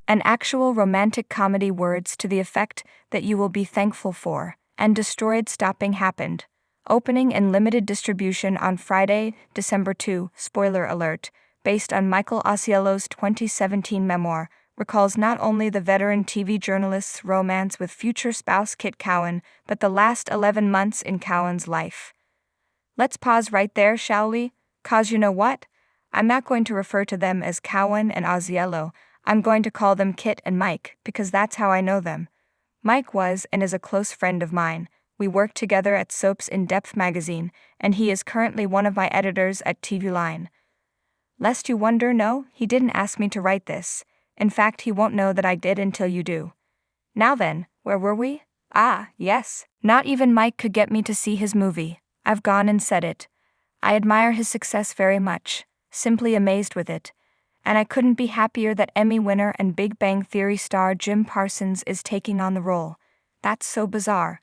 An actual romantic comedy, words to the effect that you will be thankful for, and Destroyed Stopping happened. Opening and limited distribution on Friday, December 2, spoiler alert, based on Michael Ausiello's 2017 memoir, recalls not only the veteran TV journalist's romance with future spouse Kit Cowan, but the last 11 months in Cowan's life. Let's pause right there, shall we? 'Cause you know what? I'm not going to refer to them as Cowan and Ausiello. I'm going to call them Kit and Mike, because that's how I know them. Mike was and is a close friend of mine. We worked together at Soaps In Depth magazine, and he is currently one of my editors at TV Line. Lest you wonder, no, he didn't ask me to write this. In fact, he won't know that I did until you do. Now then, where were we? Ah, yes. Not even Mike could get me to see his movie. I've gone and said it. I admire his success very much, simply amazed with it. And I couldn't be happier that Emmy winner and Big Bang Theory star Jim Parsons is taking on the role. That's so bizarre.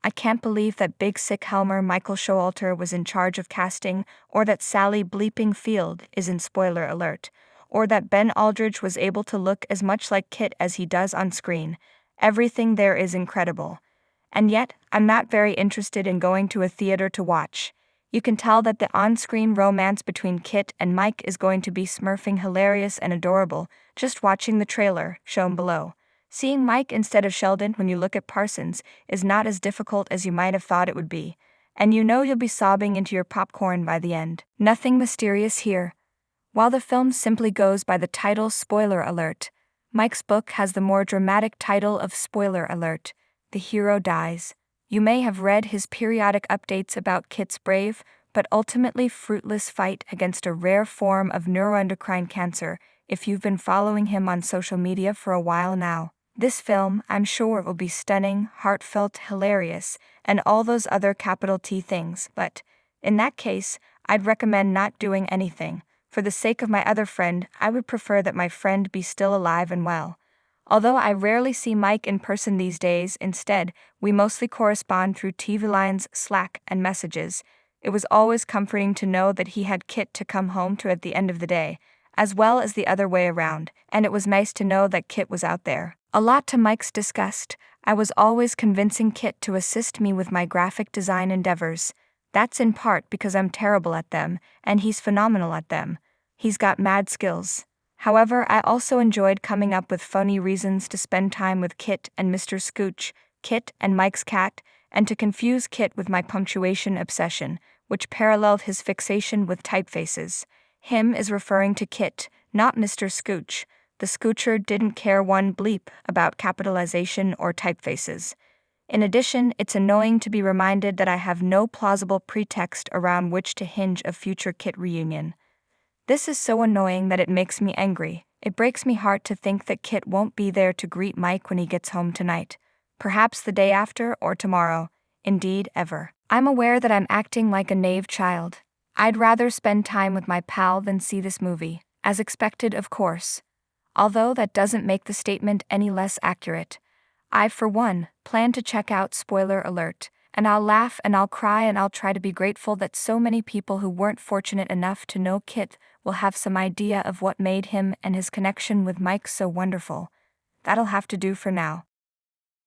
I can't believe that big sick Helmer Michael Showalter was in charge of casting, or that Sally Bleeping Field is in spoiler alert, or that Ben Aldridge was able to look as much like Kit as he does on screen. Everything there is incredible. And yet, I'm not very interested in going to a theater to watch. You can tell that the on-screen romance between Kit and Mike is going to be smurfing hilarious and adorable, just watching the trailer, shown below. Seeing Mike instead of Sheldon when you look at Parsons is not as difficult as you might have thought it would be, and you know you'll be sobbing into your popcorn by the end. Nothing mysterious here. While the film simply goes by the title Spoiler Alert, Mike's book has the more dramatic title of Spoiler Alert, The Hero Dies. You may have read his periodic updates about Kit's brave, but ultimately fruitless fight against a rare form of neuroendocrine cancer if you've been following him on social media for a while now. This film, I'm sure, will be stunning, heartfelt, hilarious, and all those other capital T things, but, in that case, I'd recommend not doing anything. For the sake of my other friend, I would prefer that my friend be still alive and well. Although I rarely see Mike in person these days, instead, we mostly correspond through TV Line's Slack and messages. It was always comforting to know that he had Kit to come home to at the end of the day, as well as the other way around, and it was nice to know that Kit was out there. A lot to Mike's disgust, I was always convincing Kit to assist me with my graphic design endeavors. That's in part because I'm terrible at them, and he's phenomenal at them. He's got mad skills. However, I also enjoyed coming up with funny reasons to spend time with Kit and Mr. Scooch, Kit and Mike's cat, and to confuse Kit with my punctuation obsession, which paralleled his fixation with typefaces. Him is referring to Kit, not Mr. Scooch. The Scoocher didn't care one bleep about capitalization or typefaces. In addition, it's annoying to be reminded that I have no plausible pretext around which to hinge a future Kit reunion. This is so annoying that it makes me angry. It breaks me heart to think that Kit won't be there to greet Mike when he gets home tonight. Perhaps the day after or tomorrow. Indeed, ever. I'm aware that I'm acting like a naive child. I'd rather spend time with my pal than see this movie, as expected, of course. Although that doesn't make the statement any less accurate. I, for one, plan to check out Spoiler Alert, and I'll laugh and I'll cry and I'll try to be grateful that so many people who weren't fortunate enough to know Kit will have some idea of what made him and his connection with Mike so wonderful. That'll have to do for now.